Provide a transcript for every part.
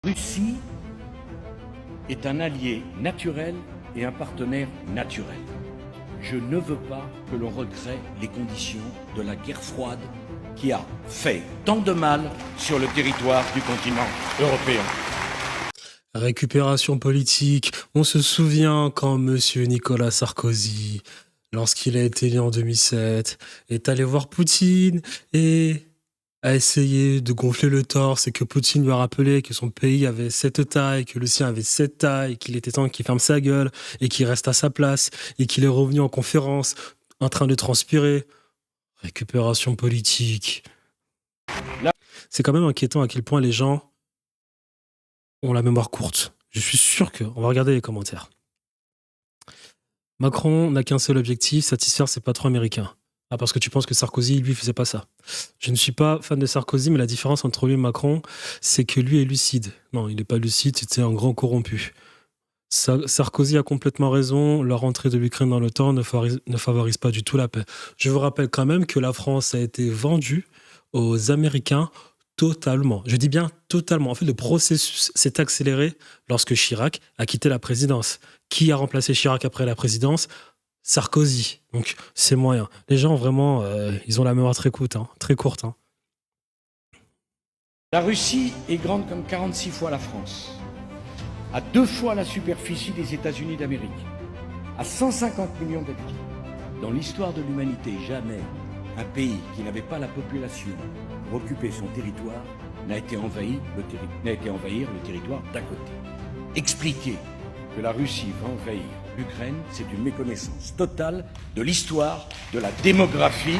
Russie est un allié naturel et un partenaire naturel. Je ne veux pas que l'on recrée les conditions de la guerre froide qui a fait tant de mal sur le territoire du continent européen. Récupération politique. On se souvient quand Monsieur Nicolas Sarkozy, lorsqu'il a été élu en 2007, est allé voir Poutine et a essayé de gonfler le torse et que Poutine lui a rappelé que son pays avait cette taille, que le sien avait cette taille, qu'il était temps qu'il ferme sa gueule et qu'il reste à sa place et qu'il est revenu en conférence en train de transpirer. Récupération politique. Là- C'est quand même inquiétant à quel point les gens ont la mémoire courte. Je suis sûr que... On va regarder les commentaires. Macron n'a qu'un seul objectif, satisfaire ses patrons américains. Ah, parce que tu penses que Sarkozy, lui, faisait pas ça. Je ne suis pas fan de Sarkozy, mais la différence entre lui et Macron, c'est que lui est lucide. Non, il n'est pas lucide, c'était un grand corrompu. Sarkozy a complètement raison, la rentrée de l'Ukraine dans l'OTAN ne favorise pas du tout la paix. Je vous rappelle quand même que la France a été vendue aux Américains totalement. Je dis bien totalement. En fait, le processus s'est accéléré lorsque Chirac a quitté la présidence. Qui a remplacé Chirac après la présidence ? Sarkozy. Donc, c'est moyen. Les gens, vraiment, ils ont la mémoire très courte. Très courte. La Russie est grande comme 46 fois la France, à 2 fois la superficie des États-Unis d'Amérique, à 150 millions d'habitants. Dans l'histoire de l'humanité, jamais un pays qui n'avait pas la population pour occuper son territoire n'a été envahir le territoire d'à côté. Expliquer que la Russie va envahir l'Ukraine, c'est une méconnaissance totale de l'histoire, de la démographie.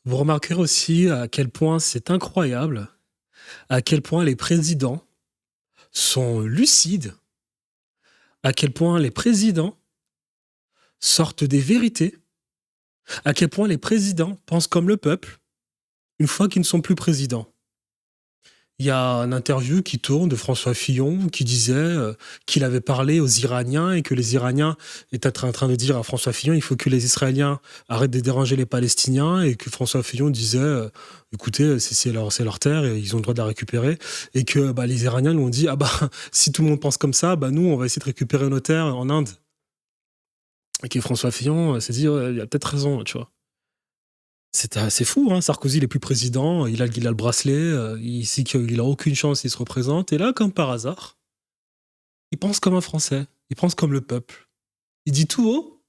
Vous remarquerez aussi à quel point c'est incroyable, à quel point les présidents sont lucides, à quel point les présidents sortent des vérités, à quel point les présidents pensent comme le peuple une fois qu'ils ne sont plus présidents. Il y a une interview qui tourne de François Fillon qui disait qu'il avait parlé aux Iraniens et que les Iraniens étaient en train de dire à François Fillon il faut que les Israéliens arrêtent de déranger les Palestiniens et que François Fillon disait écoutez, c'est leur terre et ils ont le droit de la récupérer et que les Iraniens lui ont dit si tout le monde pense comme ça, nous on va essayer de récupérer nos terres en Inde. Et que François Fillon s'est dit il a peut-être raison, tu vois. C'est fou, hein. Sarkozy, il est plus président, il a le bracelet, il sait qu'il a aucune chance, il se représente. Et là, comme par hasard, il pense comme un Français, il pense comme le peuple. Il dit tout haut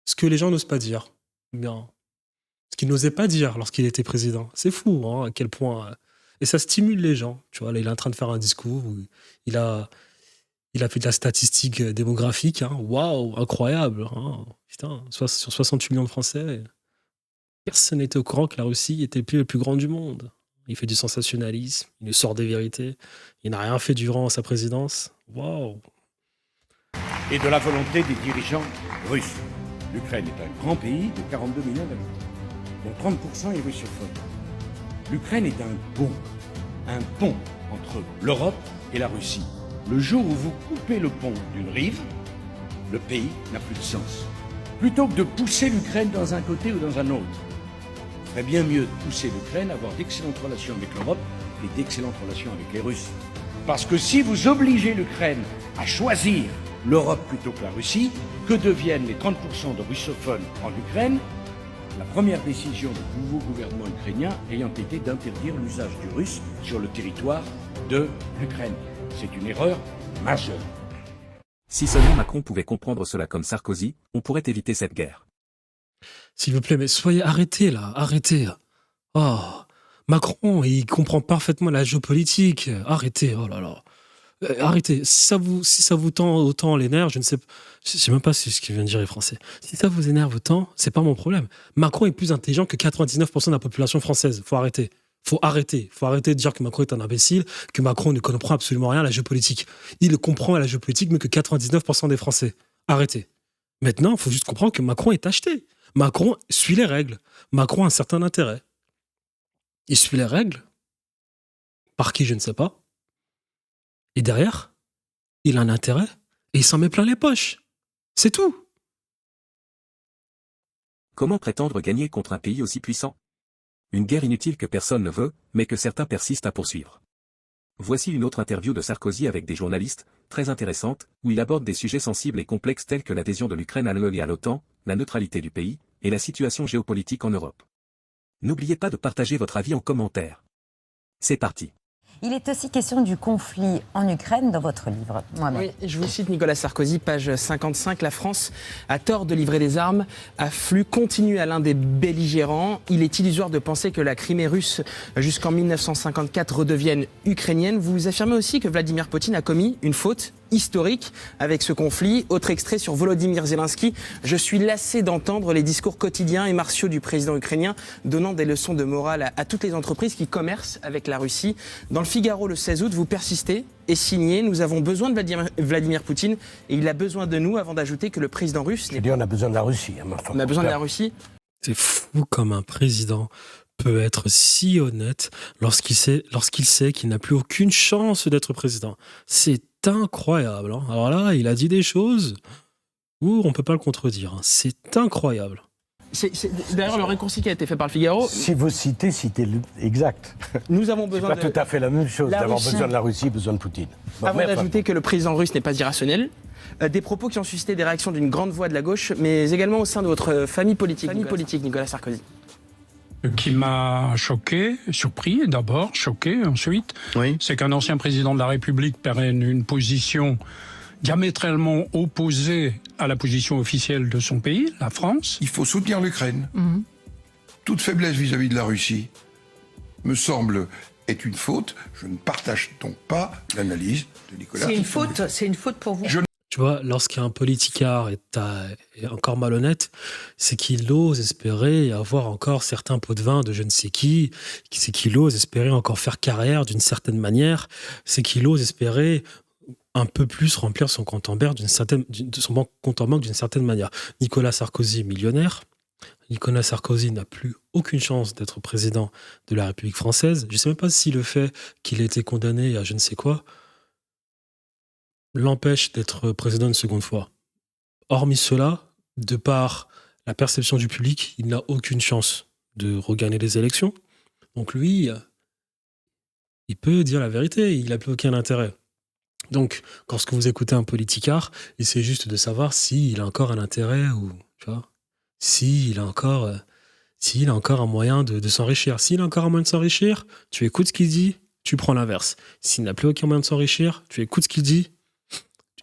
ce que les gens n'osent pas dire. Bien, ce qu'il n'osait pas dire lorsqu'il était président. C'est fou, hein, à quel point. Et ça stimule les gens. Tu vois, là, il est en train de faire un discours où il a fait de la statistique démographique. Waouh, incroyable. Hein. Putain, sur 68 millions de Français. Personne n'était au courant que la Russie était le plus grand du monde. Il fait du sensationnalisme, il nous sort des vérités. Il n'a rien fait durant sa présidence. Waouh! Et de la volonté des dirigeants russes. L'Ukraine est un grand pays de 42 millions d'habitants, dont 30% est russophone. L'Ukraine est un pont entre l'Europe et la Russie. Le jour où vous coupez le pont d'une rive, le pays n'a plus de sens. Plutôt que de pousser l'Ukraine dans un côté ou dans un autre, il serait bien mieux de pousser l'Ukraine à avoir d'excellentes relations avec l'Europe et d'excellentes relations avec les Russes. Parce que si vous obligez l'Ukraine à choisir l'Europe plutôt que la Russie, que deviennent les 30% de russophones en Ukraine? La première décision du nouveau gouvernement ukrainien ayant été d'interdire l'usage du russe sur le territoire de l'Ukraine. C'est une erreur majeure. Si seulement Macron pouvait comprendre cela comme Sarkozy, on pourrait éviter cette guerre. S'il vous plaît, mais arrêtez là, arrêtez. Oh, Macron, il comprend parfaitement la géopolitique. Arrêtez, oh là là. Arrêtez. Si ça vous tend autant les nerfs, je sais même pas ce qu'il vient de dire les Français. Si ça vous énerve autant, c'est pas mon problème. Macron est plus intelligent que 99% de la population française. Faut arrêter. Faut arrêter de dire que Macron est un imbécile, que Macron ne comprend absolument rien à la géopolitique. Il comprend à la géopolitique mieux que 99% des Français. Arrêtez. Maintenant, il faut juste comprendre que Macron est acheté. Macron suit les règles. Macron a un certain intérêt. Il suit les règles. Par qui, je ne sais pas. Et derrière, il a un intérêt et il s'en met plein les poches. C'est tout. Comment prétendre gagner contre un pays aussi puissant? Une guerre inutile que personne ne veut, mais que certains persistent à poursuivre. Voici une autre interview de Sarkozy avec des journalistes, très intéressante, où il aborde des sujets sensibles et complexes tels que l'adhésion de l'Ukraine à l'UE et à l'OTAN, la neutralité du pays, et la situation géopolitique en Europe. N'oubliez pas de partager votre avis en commentaire. C'est parti. Il est aussi question du conflit en Ukraine dans votre livre. Oui, je vous cite Nicolas Sarkozy, page 55. La France a tort de livrer des armes à flux continu à l'un des belligérants. Il est illusoire de penser que la Crimée russe jusqu'en 1954 redevienne ukrainienne. Vous affirmez aussi que Vladimir Poutine a commis une faute historique avec ce conflit. Autre extrait sur Volodymyr Zelensky. Je suis lassé d'entendre les discours quotidiens et martiaux du président ukrainien donnant des leçons de morale à toutes les entreprises qui commercent avec la Russie. Dans le Figaro le 16 août, vous persistez et signez. Nous avons besoin de Vladimir Poutine et il a besoin de nous, avant d'ajouter que le président russe... On a besoin de la Russie. On a besoin de la Russie. C'est fou comme un président peut être si honnête lorsqu'il sait qu'il n'a plus aucune chance d'être président. C'est incroyable. Hein. Alors là, il a dit des choses où on ne peut pas le contredire. Hein. C'est incroyable. D'ailleurs, le raccourci qui a été fait par le Figaro... Si vous citez-le exact. Nous avons besoin c'est pas tout à fait la même chose d'avoir besoin de la Russie, besoin de Poutine. Avant d'ajouter que le président russe n'est pas irrationnel, des propos qui ont suscité des réactions d'une grande voix de la gauche, mais également au sein de votre famille politique, Nicolas Sarkozy. Qui m'a choqué, surpris d'abord, choqué ensuite, oui. C'est qu'un ancien président de la République prenne une position diamétralement opposée à la position officielle de son pays, la France. Il faut soutenir l'Ukraine. Toute faiblesse vis-à-vis de la Russie me semble est une faute. Je ne partage donc pas l'analyse de Nicolas. C'est une faute pour vous. Tu vois, lorsqu'un politicard est encore malhonnête, c'est qu'il ose espérer avoir encore certains pots de vin de je ne sais qui, c'est qu'il ose espérer encore faire carrière d'une certaine manière, c'est qu'il ose espérer un peu plus remplir son compte en banque d'une certaine manière. Nicolas Sarkozy, millionnaire. Nicolas Sarkozy n'a plus aucune chance d'être président de la République française. Je ne sais même pas si le fait qu'il ait été condamné à je ne sais quoi l'empêche d'être président une seconde fois. Hormis cela, de par la perception du public, il n'a aucune chance de regagner les élections. Donc lui, il peut dire la vérité, il n'a plus aucun intérêt. Donc, lorsque vous écoutez un politicard, essayez juste de savoir s'il a encore un intérêt ou, tu vois, s'il a encore un moyen de s'enrichir. S'il a encore un moyen de s'enrichir, tu écoutes ce qu'il dit, tu prends l'inverse. S'il n'a plus aucun moyen de s'enrichir, tu écoutes ce qu'il dit,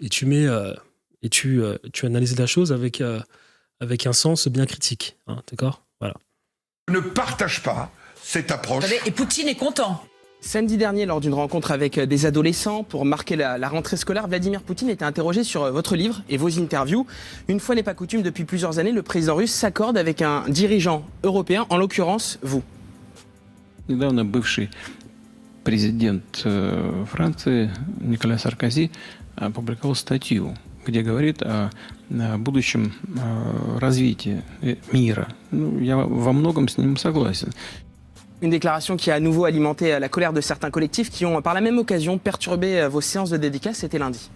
et tu analyses la chose avec un sens bien critique, hein, d'accord ? Voilà. Je ne partage pas cette approche. Et Poutine est content. Samedi dernier, lors d'une rencontre avec des adolescents pour marquer la rentrée scolaire, Vladimir Poutine était interrogé sur votre livre et vos interviews. Une fois n'est pas coutume, depuis plusieurs années, le président russe s'accorde avec un dirigeant européen, en l'occurrence vous. Недавно бывший президент Франции Никола Саркози опубликовал статью, где говорит о будущем развитии мира. Я во многом с ним согласен. Une déclaration qui a à nouveau alimenté la colère de certains collectifs qui ont par la même occasion perturbé vos séances de dédicace, c'était lundi.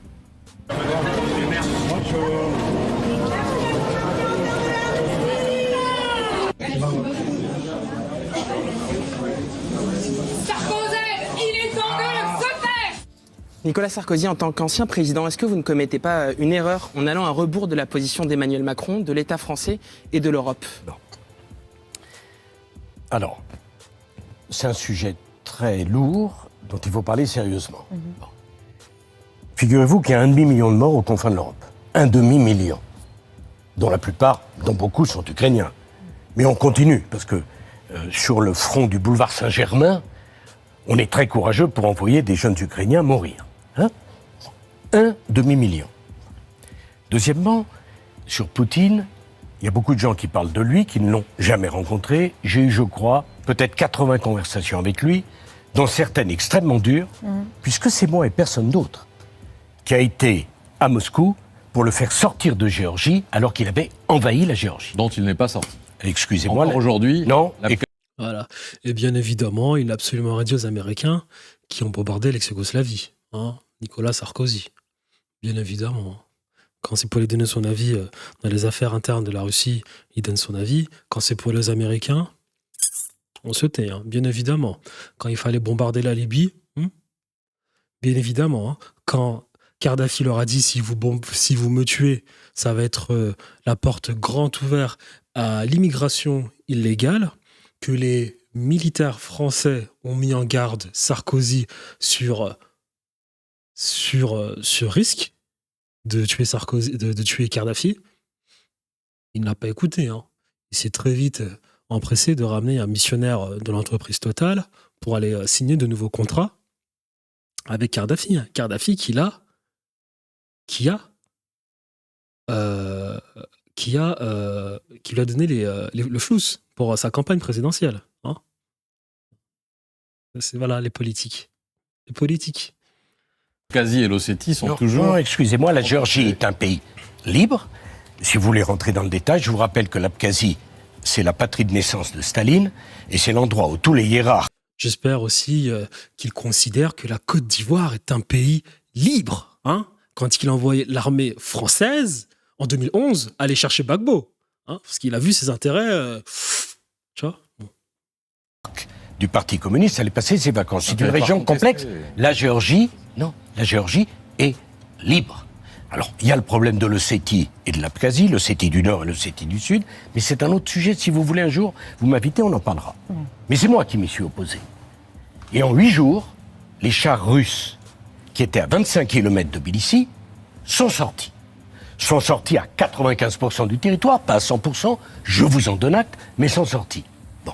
Nicolas Sarkozy, en tant qu'ancien président, est-ce que vous ne commettez pas une erreur en allant à rebours de la position d'Emmanuel Macron, de l'État français et de l'Europe ? Non. Alors, c'est un sujet très lourd dont il faut parler sérieusement. Bon. Figurez-vous qu'il y a 1,5 million de morts aux confins de l'Europe. 1,5 million. Dont beaucoup sont ukrainiens. Mais on continue, parce que sur le front du boulevard Saint-Germain, on est très courageux pour envoyer des jeunes Ukrainiens mourir. 1,5 million. Deuxièmement, sur Poutine, il y a beaucoup de gens qui parlent de lui, qui ne l'ont jamais rencontré. J'ai eu, je crois, peut-être 80 conversations avec lui, dont certaines extrêmement dures, puisque c'est moi et personne d'autre qui a été à Moscou pour le faire sortir de Géorgie alors qu'il avait envahi la Géorgie. Dont il n'est pas sorti. Excusez-moi. Encore aujourd'hui. Non. Voilà. Et bien évidemment, il a absolument rien dit aux Américains qui ont bombardé l'ex-Yougoslavie. Hein, Nicolas Sarkozy. Bien évidemment. Quand c'est pour lui donner son avis dans les affaires internes de la Russie, il donne son avis. Quand c'est pour les Américains, on se tait, hein, bien évidemment. Quand il fallait bombarder la Libye, bien évidemment, hein, quand Kadhafi leur a dit si vous me tuez, ça va être la porte grande ouverte à l'immigration illégale, que les militaires français ont mis en garde Sarkozy sur ce risque de tuer Sarkozy, de tuer Kadhafi, il n'a pas écouté. Hein. Il s'est très vite empressé de ramener un missionnaire de l'entreprise Total pour aller signer de nouveaux contrats avec Kadhafi. Hein. Kadhafi qui lui a donné le flous pour sa campagne présidentielle. Hein. C'est voilà les politiques. Les politiques. L'Abkhazie et l'Ossétie sont Non, toujours... non, excusez-moi, la Géorgie est un pays libre. Si vous voulez rentrer dans le détail, je vous rappelle que l'Abkhazie, c'est la patrie de naissance de Staline, et c'est l'endroit où tous les hiérarques... J'espère aussi qu'il considère que la Côte d'Ivoire est un pays libre. Hein, quand il a envoyé l'armée française, en 2011, aller chercher Gbagbo. Hein, parce qu'il a vu ses intérêts... tu vois bon. du Parti communiste allait passer ses vacances. C'est une région complexe. La Géorgie est libre. Alors, il y a le problème de l'Ossétie et de l'Abkhazie, l'Ossétie du Nord et l'Ossétie du Sud, mais c'est un autre sujet. Si vous voulez un jour, vous m'invitez, on en parlera. Mais c'est moi qui m'y suis opposé. Et en 8 jours, les chars russes, qui étaient à 25 km de Tbilissi, sont sortis. Sont sortis à 95% du territoire, pas à 100%, je vous en donne acte, mais sont sortis. Bon.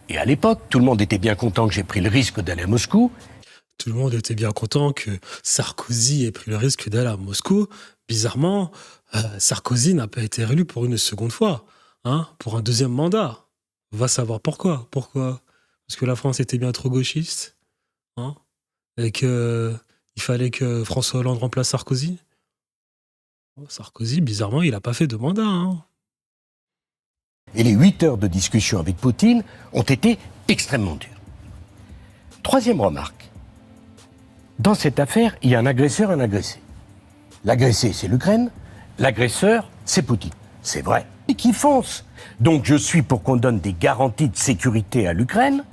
Et à l'époque, tout le monde était bien content que j'ai pris le risque d'aller à Moscou. Tout le monde était bien content que Sarkozy ait pris le risque d'aller à Moscou. Bizarrement, Sarkozy n'a pas été réélu pour une seconde fois, hein, pour un deuxième mandat. On va savoir pourquoi. Pourquoi ? Parce que la France était bien trop gauchiste, hein, et qu'il fallait que François Hollande remplace Sarkozy. Sarkozy, bizarrement, il n'a pas fait de mandat. Hein. Et les 8 heures de discussion avec Poutine ont été extrêmement dures. Troisième remarque. Dans cette affaire, il y a un agresseur et un agressé. L'agressé, c'est l'Ukraine. L'agresseur, c'est Poutine. C'est vrai. Et qui fonce. Donc je suis pour qu'on donne des garanties de sécurité à l'Ukraine,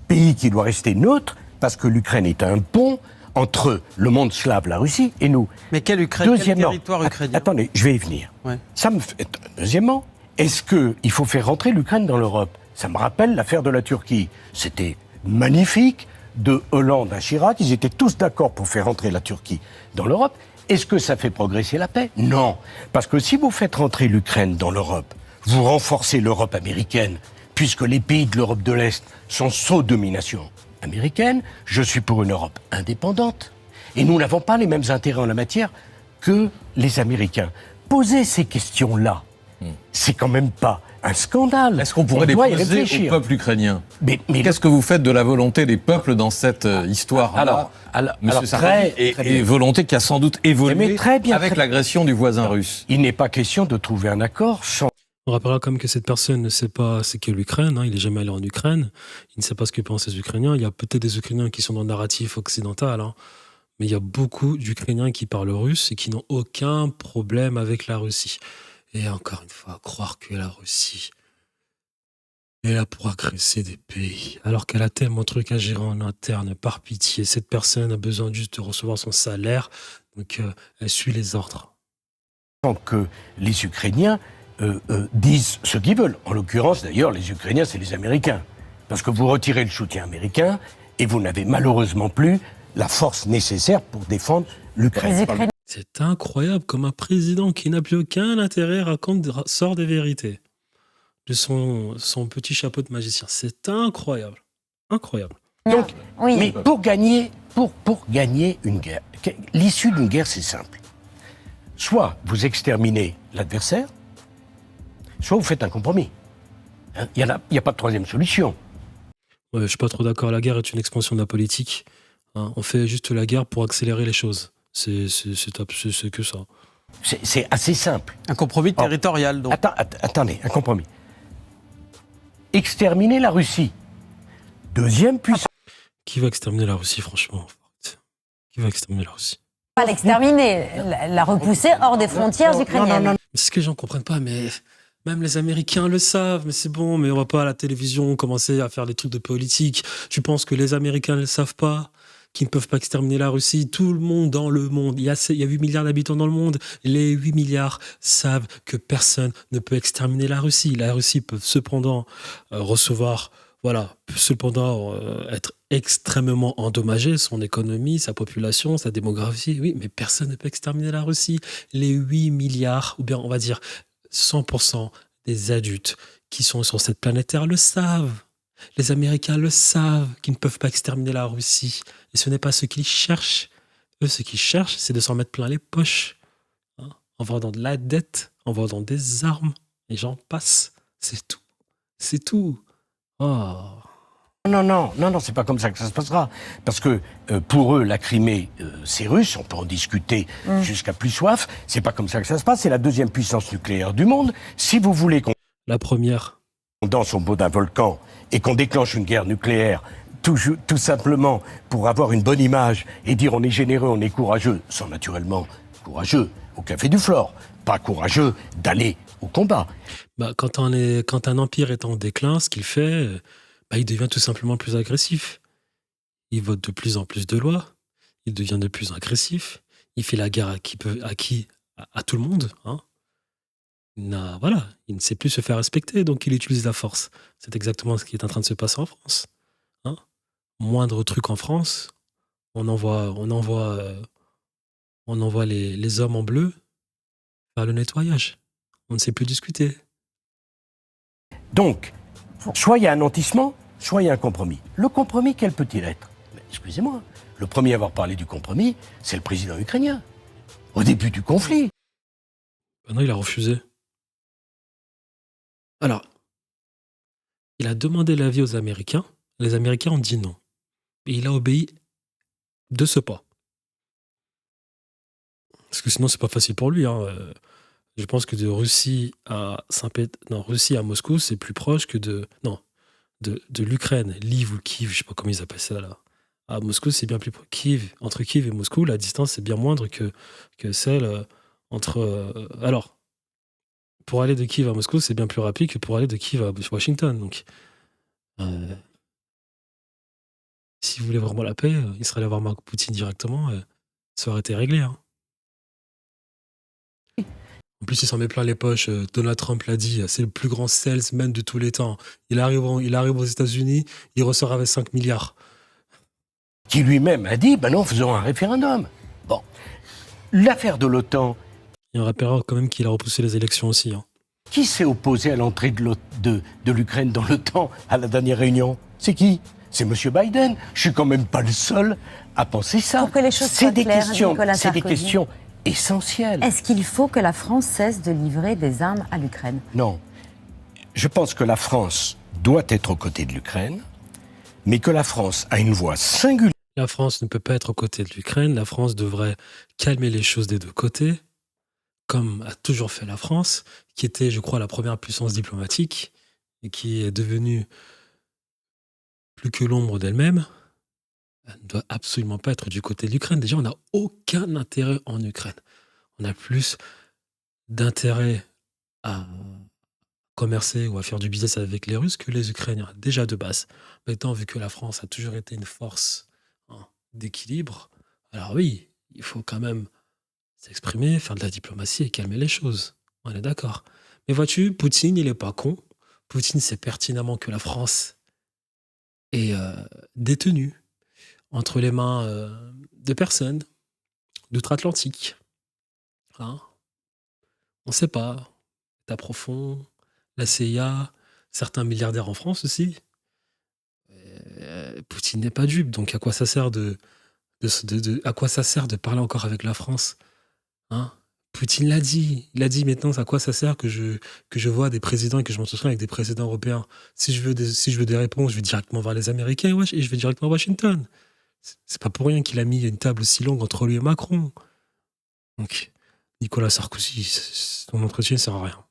pays qui doit rester neutre, parce que l'Ukraine est un pont entre le monde slave, la Russie, et nous. Mais quelle Ukraine, quel territoire ukrainien? Attendez, je vais y venir. Ouais. Ça me fait... Deuxièmement, est-ce qu'il faut faire rentrer l'Ukraine dans l'Europe? Ça me rappelle l'affaire de la Turquie. C'était magnifique, de Hollande à Chirac, ils étaient tous d'accord pour faire rentrer la Turquie dans l'Europe. Est-ce que ça fait progresser la paix? Non. Parce que si vous faites rentrer l'Ukraine dans l'Europe, vous renforcez l'Europe américaine, puisque les pays de l'Europe de l'Est sont sous domination américaine. Je suis pour une Europe indépendante. Et nous n'avons pas les mêmes intérêts en la matière que les Américains. Poser ces questions-là, c'est quand même pas un scandale. Est-ce qu'on pourrait les poser au peuple ukrainien? Mais qu'est-ce que vous faites de la volonté des peuples dans cette histoire-là, Monsieur Sarkozy, et volonté qui a sans doute évolué avec l'agression du voisin russe? Il n'est pas question de trouver un accord sans... On rappellera quand même que cette personne ne sait pas ce qu'est l'Ukraine, hein, il n'est jamais allé en Ukraine, il ne sait pas ce que pensent les Ukrainiens, il y a peut-être des Ukrainiens qui sont dans le narratif occidental, hein, mais il y a beaucoup d'Ukrainiens qui parlent russe et qui n'ont aucun problème avec la Russie. Et encore une fois, croire que la Russie est là pour agresser des pays, alors qu'elle a tellement de trucs à gérer en interne, par pitié, cette personne a besoin juste de recevoir son salaire, donc elle suit les ordres. Tant que les Ukrainiens disent ce qu'ils veulent. En l'occurrence, d'ailleurs, les Ukrainiens, c'est les Américains. Parce que vous retirez le soutien américain et vous n'avez malheureusement plus la force nécessaire pour défendre l'Ukraine. C'est incroyable comme un président qui n'a plus aucun intérêt sort des vérités de son petit chapeau de magicien. C'est incroyable. Incroyable. Donc, oui. Mais pour gagner une guerre, l'issue d'une guerre, c'est simple. Soit vous exterminez l'adversaire, soit vous faites un compromis. Il n'y a pas de troisième solution. Ouais, je ne suis pas trop d'accord. La guerre est une expansion de la politique. Hein, on fait juste la guerre pour accélérer les choses. C'est que ça. C'est assez simple. Un compromis territorial, donc. Attendez, un compromis. Exterminer la Russie. Deuxième puissance. Qui va exterminer la Russie, franchement? Qui va exterminer la Russie? Pas l'exterminer, la repousser hors des frontières ukrainiennes. Non. C'est ce que les gens ne comprennent pas, mais même les Américains le savent, mais c'est bon, mais on va pas à la télévision commencer à faire des trucs de politique. Tu penses que les Américains ne le savent pas? qui ne peuvent pas exterminer la Russie. Tout le monde dans le monde, il y a 8 milliards d'habitants dans le monde. Les 8 milliards savent que personne ne peut exterminer la Russie. La Russie peut cependant recevoir, être extrêmement endommagée, son économie, sa population, sa démographie. Oui, mais personne ne peut exterminer la Russie. Les 8 milliards, ou bien on va dire 100% des adultes qui sont sur cette planète Terre le savent. Les Américains le savent, qu'ils ne peuvent pas exterminer la Russie. Et ce n'est pas ce qu'ils cherchent. Eux, ce qu'ils cherchent, c'est de s'en mettre plein les poches. Hein, en vendant de la dette, en vendant des armes. Les gens passent. C'est tout. C'est tout. Oh. Non, c'est pas comme ça que ça se passera. Parce que pour eux, la Crimée, c'est russe, on peut en discuter jusqu'à plus soif. C'est pas comme ça que ça se passe, c'est la deuxième puissance nucléaire du monde. Si vous voulez qu'on... La première. Danse au bout d'un volcan et qu'on déclenche une guerre nucléaire, tout simplement pour avoir une bonne image et dire on est généreux, on est courageux, sont naturellement courageux au café du Flore, pas courageux d'aller au combat. Quand un empire est en déclin, ce qu'il fait... il devient tout simplement plus agressif. Il vote de plus en plus de lois. Il devient de plus agressif. Il fait la guerre à tout le monde. Hein. Il ne sait plus se faire respecter, donc il utilise la force. C'est exactement ce qui est en train de se passer en France. Hein. Moindre truc en France, on envoie les hommes en bleu faire le nettoyage. On ne sait plus discuter. Donc, soit il y a un nantissement, soit il y a un compromis. Le compromis, quel peut-il être? Excusez-moi, le premier à avoir parlé du compromis, c'est le président ukrainien. Au début du conflit. Non, il a refusé. Alors, il a demandé l'avis aux Américains. Les Américains ont dit non. Et il a obéi de ce pas. Parce que sinon, c'est pas facile pour lui. Hein. Je pense que de Russie à Russie à Moscou, c'est plus proche que de l'Ukraine, Lviv ou Kiev, je sais pas comment ils appellent ça là. À Moscou, c'est bien plus proche. Entre Kiev et Moscou, la distance est bien moindre que celle entre. Alors, pour aller de Kiev à Moscou, c'est bien plus rapide que pour aller de Kiev à Washington. Donc, s'il voulait vraiment la paix, il serait allé voir Marc Poutine directement. Ça aurait été réglé. Hein. En plus, il s'en met plein les poches. Donald Trump l'a dit, c'est le plus grand salesman de tous les temps. Il arrive aux États-Unis, il ressort avec 5 milliards. Qui lui-même a dit, non, faisons un référendum. Bon, l'affaire de l'OTAN... Il y a un rappeur quand même qui a repoussé les élections aussi. Hein. Qui s'est opposé à l'entrée de l'Ukraine dans l'OTAN à la dernière réunion? C'est qui? C'est M. Biden. Je suis quand même pas le seul à penser ça. Pour que les choses soient claires, Nicolas Sarkozy. C'est des questions essentielles. Est-ce qu'il faut que la France cesse de livrer des armes à l'Ukraine? Non. Je pense que la France doit être aux côtés de l'Ukraine, mais que la France a une voix singulière. La France ne peut pas être aux côtés de l'Ukraine. La France devrait calmer les choses des deux côtés, comme a toujours fait la France, qui était, je crois, la première puissance diplomatique et qui est devenue plus que l'ombre d'elle-même. Elle ne doit absolument pas être du côté de l'Ukraine. Déjà, on n'a aucun intérêt en Ukraine. On a plus d'intérêt à commercer ou à faire du business avec les Russes que les Ukrainiens, déjà de base. Maintenant, vu que la France a toujours été une force d'équilibre, alors oui, il faut quand même s'exprimer, faire de la diplomatie et calmer les choses. On est d'accord. Mais vois-tu, Poutine, il n'est pas con. Poutine sait pertinemment que la France est détenue entre les mains de personnes d'outre-Atlantique. Hein, on ne sait pas. L'État profond, la CIA, certains milliardaires en France aussi. Poutine n'est pas dupe, donc à quoi ça sert à quoi ça sert de parler encore avec la France? Hein, Poutine l'a dit. Il a dit maintenant, à quoi ça sert que je vois des présidents et que je m'entretiens avec des présidents européens? Si je veux des réponses, je vais directement voir les Américains et je vais directement à Washington. C'est pas pour rien qu'il a mis une table aussi longue entre lui et Macron. Donc, Nicolas Sarkozy, son entretien ne sert à rien.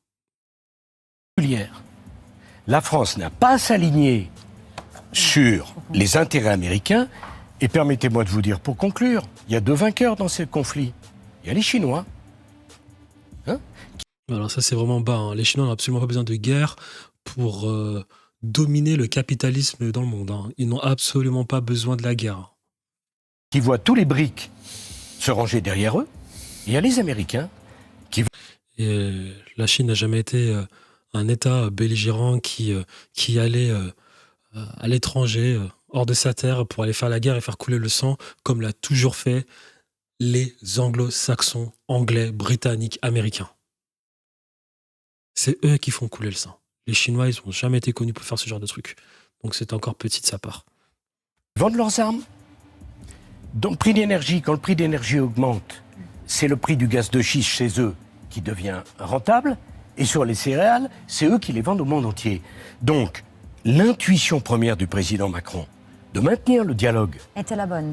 La France n'a pas à s'aligner sur les intérêts américains. Et permettez-moi de vous dire, pour conclure, il y a deux vainqueurs dans ce conflit. Il y a les Chinois. Hein? Alors ça, c'est vraiment bas. Hein. Les Chinois n'ont absolument pas besoin de guerre pour dominer le capitalisme dans le monde. Hein. Ils n'ont absolument pas besoin de la guerre. qui voient tous les BRICS se ranger derrière eux. Il y a les Américains qui... Et la Chine n'a jamais été un État belligérant qui allait à l'étranger, hors de sa terre, pour aller faire la guerre et faire couler le sang, comme l'a toujours fait les anglo-saxons, anglais, britanniques, américains. C'est eux qui font couler le sang. Les Chinois, ils n'ont jamais été connus pour faire ce genre de truc. Donc c'est encore petit de sa part. Ils vendent leurs armes. Donc, prix d'énergie, quand le prix d'énergie augmente, c'est le prix du gaz de schiste chez eux qui devient rentable. Et sur les céréales, c'est eux qui les vendent au monde entier. Donc, l'intuition première du président Macron de maintenir le dialogue était la bonne.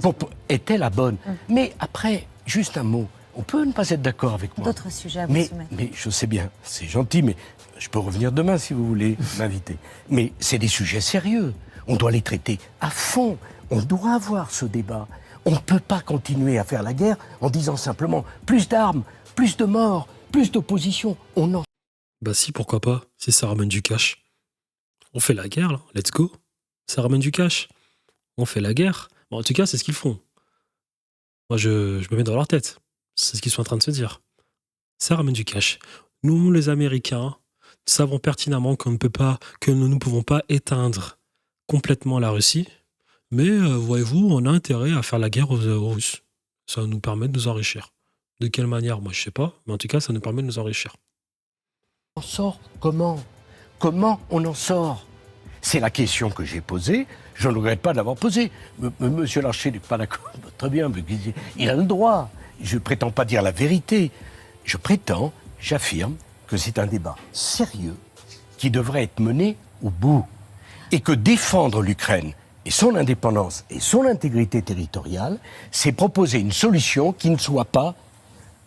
Était la bonne. Mais après, juste un mot. On peut ne pas être d'accord avec moi. D'autres sujets à vous soumettre. Mais je sais bien, c'est gentil, mais je peux revenir demain si vous voulez m'inviter. Mais c'est des sujets sérieux. On doit les traiter à fond. On doit avoir ce débat. On ne peut pas continuer à faire la guerre en disant simplement plus d'armes, plus de morts, plus d'opposition. On en... Bah si, pourquoi pas, si ça ramène du cash. On fait la guerre, là, let's go. Ça ramène du cash. On fait la guerre. Bon, en tout cas, c'est ce qu'ils font. Moi, je me mets dans leur tête. C'est ce qu'ils sont en train de se dire. Ça ramène du cash. Nous, les Américains, savons pertinemment qu'on ne peut pas, que nous ne pouvons pas éteindre complètement la Russie. Mais, voyez-vous, on a intérêt à faire la guerre aux Russes. Ça nous permet de nous enrichir. De quelle manière? Moi, je sais pas. Mais en tout cas, ça nous permet de nous enrichir. On sort comment? Comment on en sort? C'est la question que j'ai posée. Je ne regrette pas de l'avoir posée. Monsieur Larcher n'est pas d'accord. Très bien, mais il a le droit. Je ne prétends pas dire la vérité. J'affirme que c'est un débat sérieux qui devrait être mené au bout. Et que défendre l'Ukraine et son indépendance et son intégrité territoriale, c'est proposer une solution qui ne soit pas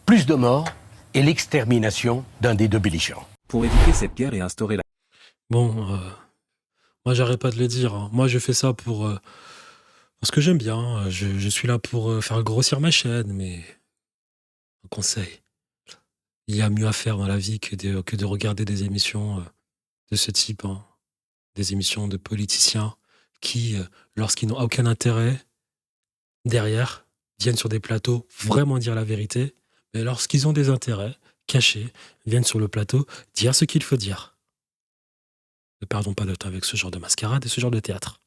plus de morts et l'extermination d'un des deux belligérants. Pour éviter cette guerre et instaurer la... Bon, moi j'arrête pas de le dire. Hein. Moi je fais ça parce que j'aime bien. Je suis là pour faire grossir ma chaîne, mais un conseil. Il y a mieux à faire dans la vie que de regarder des émissions de ce type. Hein. Des émissions de politiciens qui, lorsqu'ils n'ont aucun intérêt derrière, viennent sur des plateaux vraiment dire la vérité. Mais lorsqu'ils ont des intérêts cachés, viennent sur le plateau dire ce qu'il faut dire. Ne perdons pas de temps avec ce genre de mascarade et ce genre de théâtre.